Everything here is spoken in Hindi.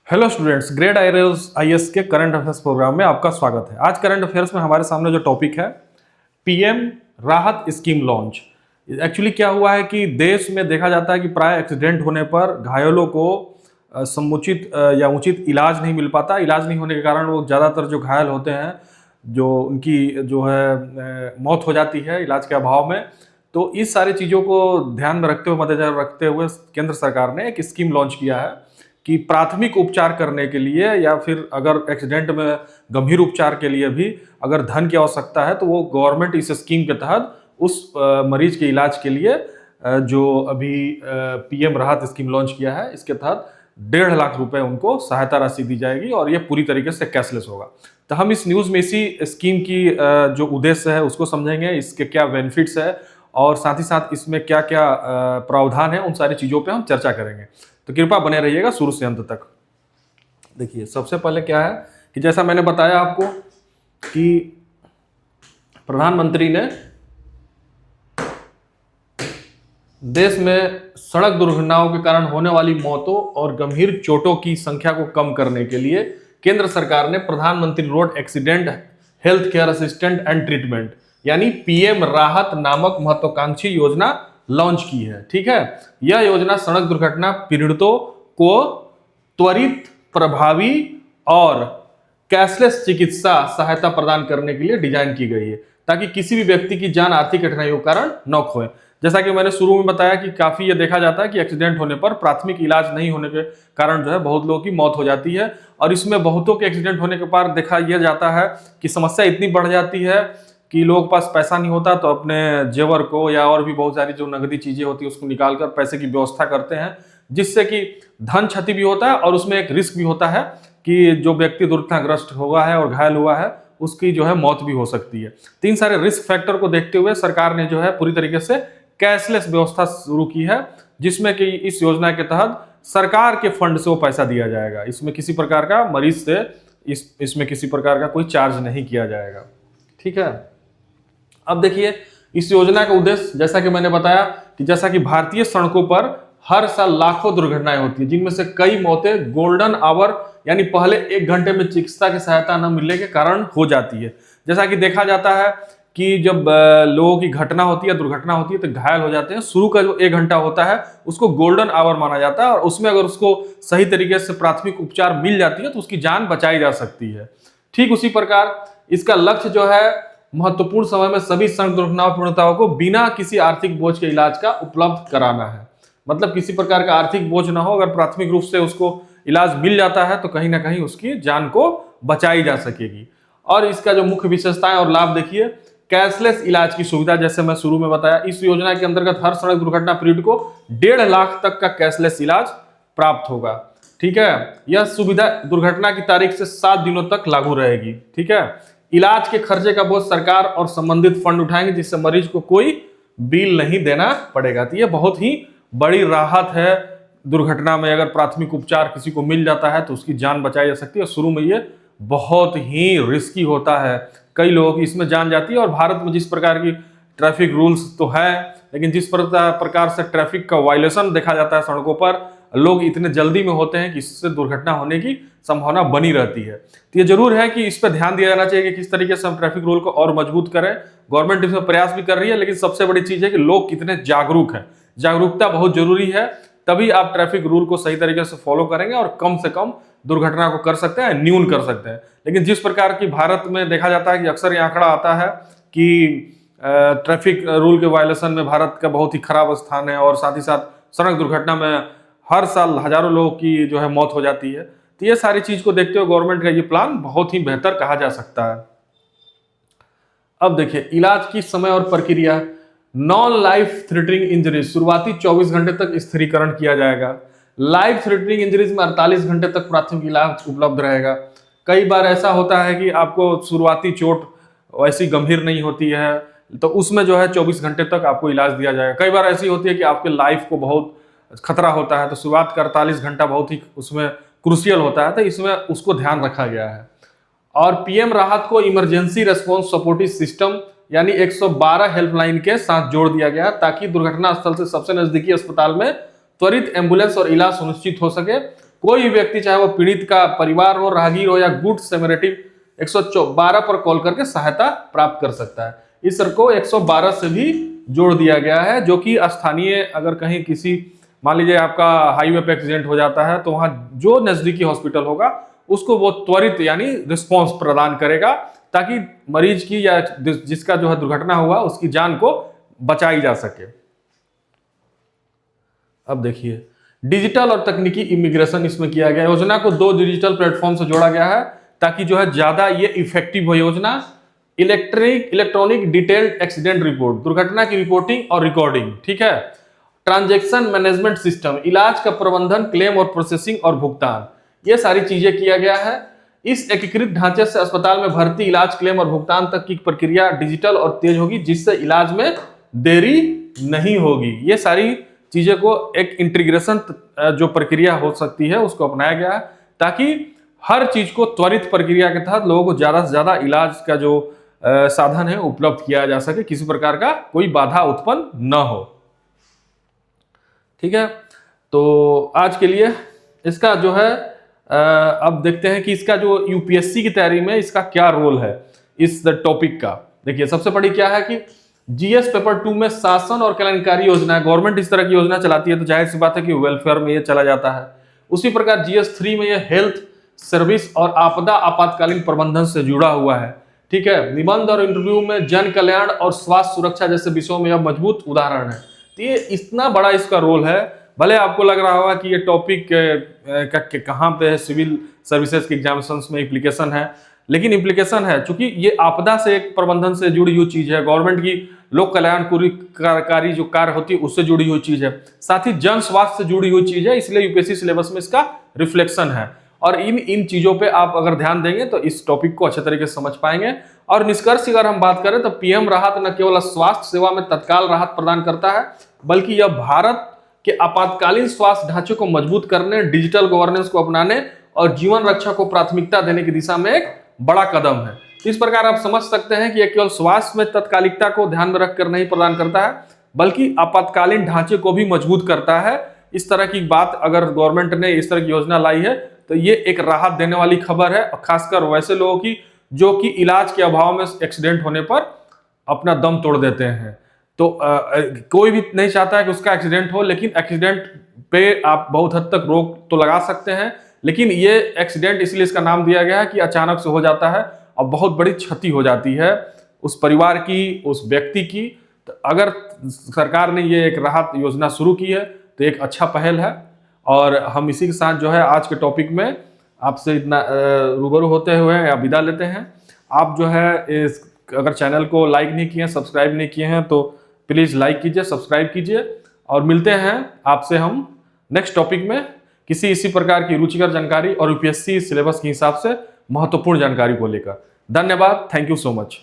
हेलो स्टूडेंट्स, ग्रेड आईएएस के करंट अफेयर्स प्रोग्राम में आपका स्वागत है। आज करंट अफेयर्स में हमारे सामने जो टॉपिक है, पीएम राहत स्कीम लॉन्च। एक्चुअली क्या हुआ है कि देश में देखा जाता है कि प्राय एक्सीडेंट होने पर घायलों को समुचित या उचित इलाज नहीं मिल पाता। इलाज नहीं होने के कारण वो ज़्यादातर जो घायल होते हैं, जो उनकी जो है मौत हो जाती है इलाज के अभाव में। तो इस सारी चीज़ों को ध्यान में रखते हुए, मद्देनजर रखते हुए केंद्र सरकार ने एक स्कीम लॉन्च किया है कि प्राथमिक उपचार करने के लिए या फिर अगर एक्सीडेंट में गंभीर उपचार के लिए भी अगर धन की आवश्यकता है तो वो गवर्नमेंट इस स्कीम के तहत उस मरीज के इलाज के लिए जो अभी पीएम राहत स्कीम लॉन्च किया है, इसके तहत 1.5 लाख रुपए उनको सहायता राशि दी जाएगी और ये पूरी तरीके से कैशलेस होगा। तो हम इस न्यूज़ में इसी स्कीम की जो उद्देश्य है उसको समझेंगे, इसके क्या बेनिफिट्स है और साथ ही साथ इसमें क्या क्या प्रावधान है, उन सारी चीज़ों पे हम चर्चा करेंगे। तो कृपया बने रहिएगा शुरू से अंत तक। देखिए, सबसे पहले क्या है कि जैसा मैंने बताया आपको कि प्रधानमंत्री ने देश में सड़क दुर्घटनाओं के कारण होने वाली मौतों और गंभीर चोटों की संख्या को कम करने के लिए केंद्र सरकार ने प्रधानमंत्री road accident health care assistant and treatment यानी पीएम राहत नामक महत्वाकांक्षी योजना लॉन्च की है। ठीक है, यह योजना सड़क दुर्घटना पीड़ितों को त्वरित, प्रभावी और कैशलेस चिकित्सा सहायता प्रदान करने के लिए डिजाइन की गई है ताकि किसी भी व्यक्ति की जान आर्थिक कठिनाइयों के कारण न खोए। जैसा कि मैंने शुरू में बताया कि काफी ये देखा जाता है कि एक्सीडेंट होने पर प्राथमिक इलाज नहीं होने के कारण जो है बहुत लोगों की मौत हो जाती है और इसमें बहुतों के एक्सीडेंट होने के बाद देखा यह जाता है कि समस्या इतनी बढ़ जाती है कि लोगों के पास पैसा नहीं होता तो अपने जेवर को या और भी बहुत सारी जो नकदी चीजें होती है उसको निकालकर पैसे की व्यवस्था करते हैं, जिससे कि धन क्षति भी होता है और उसमें एक रिस्क भी होता है कि जो व्यक्ति दुर्घटनाग्रस्त हुआ है और घायल हुआ है उसकी जो है मौत भी हो सकती है। तीन सारे रिस्क फैक्टर को देखते हुए सरकार ने जो है पूरी तरीके से कैशलेस व्यवस्था शुरू की है, जिसमें कि इस योजना के तहत सरकार के फंड से वो पैसा दिया जाएगा। इसमें किसी प्रकार का मरीज से इसमें किसी प्रकार का कोई चार्ज नहीं किया जाएगा। ठीक है, अब देखिए इस योजना का उद्देश्य, जैसा कि मैंने बताया कि जैसा कि भारतीय सड़कों पर हर साल लाखों दुर्घटनाएं होती है, जिनमें से कई मौतें गोल्डन आवर यानी पहले 1 घंटे में चिकित्सा की सहायता न मिलने के कारण हो जाती है। जैसा कि देखा जाता है कि जब लोगों की घटना होती है, दुर्घटना होती है तो घायल हो जाते हैं, शुरू का जो 1 घंटा होता है उसको गोल्डन आवर माना जाता है और उसमें अगर उसको सही तरीके से प्राथमिक उपचार मिल जाती है तो उसकी जान बचाई जा सकती है। ठीक उसी प्रकार इसका लक्ष्य जो है महत्वपूर्ण समय में सभी सड़क दुर्घटना पीड़ितों को बिना किसी आर्थिक बोझ के इलाज का उपलब्ध कराना है। मतलब किसी प्रकार का आर्थिक बोझ ना हो, अगर प्राथमिक रूप से उसको इलाज मिल जाता है तो कहीं ना कहीं उसकी जान को बचाई जा सकेगी। और इसका जो मुख्य विशेषताएं और लाभ देखिए, कैशलेस इलाज की सुविधा, जैसे मैं शुरू में बताया, इस योजना के अंतर्गत हर सड़क दुर्घटना पीड़ित को 1.5 लाख तक का कैशलेस इलाज प्राप्त होगा। ठीक है, यह सुविधा दुर्घटना की तारीख से 7 दिनों तक लागू रहेगी। ठीक है, इलाज के खर्चे का बोझ सरकार और संबंधित फंड उठाएंगे, जिससे मरीज को कोई बिल नहीं देना पड़ेगा। तो यह बहुत ही बड़ी राहत है। दुर्घटना में अगर प्राथमिक उपचार किसी को मिल जाता है तो उसकी जान बचाई जा सकती है। शुरू में ये बहुत ही रिस्की होता है, कई लोगों की इसमें जान जाती है। और भारत में जिस प्रकार की ट्रैफिक रूल्स तो है, लेकिन जिस प्रकार से ट्रैफिक का वायलेशन देखा जाता है सड़कों पर, लोग इतने जल्दी में होते हैं कि इससे दुर्घटना होने की संभावना बनी रहती है। तो ये जरूर है कि इस पर ध्यान दिया जाना चाहिए कि किस तरीके से हम ट्रैफिक रूल को और मजबूत करें। गवर्नमेंट इसमें प्रयास भी कर रही है, लेकिन सबसे बड़ी चीज है कि लोग कितने जागरूक हैं। जागरूकता बहुत जरूरी है, तभी आप ट्रैफिक रूल को सही तरीके से फॉलो करेंगे और कम से कम दुर्घटना को कर सकते हैं, न्यून कर सकते हैं। लेकिन जिस प्रकार की भारत में देखा जाता है कि अक्सर ये आंकड़ा आता है कि ट्रैफिक रूल के वायलेशन में भारत का बहुत ही खराब स्थान है और साथ ही साथ सड़क दुर्घटना में हर साल हजारों लोगों की जो है मौत हो जाती है। तो ये सारी चीज को देखते हुए गवर्नमेंट का ये प्लान बहुत ही बेहतर कहा जा सकता है। अब देखिए इलाज की समय और प्रक्रिया। नॉन लाइफ थ्रेटनिंग इंजरीज शुरुआती 24 घंटे तक स्थिरीकरण किया जाएगा। लाइफ थ्रेटनिंग इंजरीज में 48 घंटे तक प्राथमिक इलाज उपलब्ध रहेगा। कई बार ऐसा होता है कि आपको शुरुआती चोट ऐसी गंभीर नहीं होती है तो उसमें जो है 24 घंटे तक आपको इलाज दिया जाएगा। कई बार ऐसी होती है कि आपके लाइफ को बहुत खतरा होता है तो शुरुआत का 48 घंटा बहुत ही उसमें क्रूशियल होता है, तो इसमें उसको ध्यान रखा गया है। और पीएम राहत को इमरजेंसी रेस्पॉन्स सपोर्टिव सिस्टम यानी 112 हेल्पलाइन के साथ जोड़ दिया गया ताकि दुर्घटना स्थल से सबसे नजदीकी अस्पताल में त्वरित एम्बुलेंस और इलाज सुनिश्चित हो सके। कोई भी व्यक्ति, चाहे वो पीड़ित का परिवार हो, राहगीर हो या गुड सेमेरेटिव, 112 पर कॉल करके सहायता प्राप्त कर सकता है। इस सर को 112 से भी जोड़ दिया गया है, जो कि स्थानीय, अगर कहीं किसी, मान लीजिए आपका हाईवे पे एक्सीडेंट हो जाता है, तो वहां जो नजदीकी हॉस्पिटल होगा उसको वो त्वरित यानी रिस्पॉन्स प्रदान करेगा, ताकि मरीज की या जिसका जो है दुर्घटना हुआ उसकी जान को बचाई जा सके। अब देखिए, डिजिटल और तकनीकी इमिग्रेशन इसमें किया गया। योजना को 2 डिजिटल प्लेटफॉर्म से जोड़ा गया है, ताकि जो है ज्यादा ये इफेक्टिव हो योजना। इलेक्ट्रॉनिक डिटेल्ड एक्सीडेंट रिपोर्ट, दुर्घटना की रिपोर्टिंग और रिकॉर्डिंग, ठीक है। ट्रांजैक्शन मैनेजमेंट सिस्टम, इलाज का प्रबंधन, क्लेम और प्रोसेसिंग और भुगतान, ये सारी चीजें किया गया है। इस एकीकृत ढांचे से अस्पताल में भर्ती, इलाज, क्लेम और भुगतान तक की प्रक्रिया डिजिटल और तेज होगी, जिससे इलाज में देरी नहीं होगी। ये सारी चीजें को एक इंटीग्रेशन जो प्रक्रिया हो सकती है उसको अपनाया गया है, ताकि हर चीज को त्वरित प्रक्रिया के तहत लोगों को ज्यादा से ज्यादा इलाज का जो साधन है उपलब्ध किया जा सके, किसी प्रकार का कोई बाधा उत्पन्न न हो। ठीक है, तो आज के लिए इसका जो है अब देखते हैं कि इसका जो यूपीएससी की तैयारी में इसका क्या रोल है इस टॉपिक का। देखिए, सबसे बड़ी क्या है कि जीएस पेपर 2 में शासन और कल्याणकारी योजना, गवर्नमेंट इस तरह की योजना चलाती है तो जाहिर सी बात है कि वेलफेयर में ये चला जाता है। उसी प्रकार जीएस 3 में ये हेल्थ सर्विस और आपदा आपातकालीन प्रबंधन से जुड़ा हुआ है। ठीक है, निबंध और इंटरव्यू में जन कल्याण और स्वास्थ्य सुरक्षा जैसे विषयों में यह मजबूत उदाहरण है। तो ये इतना बड़ा इसका रोल है। भले आपको लग रहा होगा कि ये टॉपिक कहाँ पे है, सिविल सर्विसेज के एग्जामिनेशंस में एप्लीकेशन है, लेकिन एप्लीकेशन है चूंकि ये आपदा से एक प्रबंधन से जुड़ी हुई चीज है, गवर्नमेंट की लोक कल्याणकारी जो कार्य होती है उससे जुड़ी हुई चीज है, साथ ही जन स्वास्थ्य से जुड़ी हुई चीज है, इसलिए यूपीएससी सिलेबस में इसका रिफ्लेक्शन है। और इन चीजों पे आप अगर ध्यान देंगे तो इस टॉपिक को अच्छे तरीके से समझ पाएंगे। और निष्कर्ष अगर हम बात करें तो पीएम राहत न केवल स्वास्थ्य सेवा में तत्काल राहत प्रदान करता है, बल्कि यह भारत के आपातकालीन स्वास्थ्य ढांचे को मजबूत करने, डिजिटल गवर्नेंस को अपनाने और जीवन रक्षा को प्राथमिकता देने की दिशा में एक बड़ा कदम है। इस प्रकार आप समझ सकते हैं कि यह केवल स्वास्थ्य में तत्कालिकता को ध्यान में रखकर नहीं प्रदान करता है, बल्कि आपातकालीन ढांचे को भी मजबूत करता है। इस तरह की बात अगर गवर्नमेंट ने इस तरह की योजना लाई है तो ये एक राहत देने वाली खबर है, और खासकर वैसे लोगों की जो कि इलाज के अभाव में एक्सीडेंट होने पर अपना दम तोड़ देते हैं। तो कोई भी नहीं चाहता है कि उसका एक्सीडेंट हो, लेकिन एक्सीडेंट पे आप बहुत हद तक रोक तो लगा सकते हैं, लेकिन ये एक्सीडेंट इसलिए इसका नाम दिया गया है कि अचानक से हो जाता है और बहुत बड़ी क्षति हो जाती है उस परिवार की, उस व्यक्ति की। तो अगर सरकार ने ये एक राहत योजना शुरू की है तो एक अच्छा पहल है। और हम इसी के साथ जो है आज के टॉपिक में आपसे इतना रूबरू होते हुए या विदा लेते हैं। आप जो है इस अगर चैनल को लाइक नहीं किए हैं, सब्सक्राइब नहीं किए हैं तो प्लीज़ लाइक कीजिए, सब्सक्राइब कीजिए, और मिलते हैं आपसे हम नेक्स्ट टॉपिक में किसी इसी प्रकार की रुचिकर जानकारी और यूपीएससी सिलेबस के हिसाब से महत्वपूर्ण जानकारी को लेकर। धन्यवाद, थैंक यू सो मच।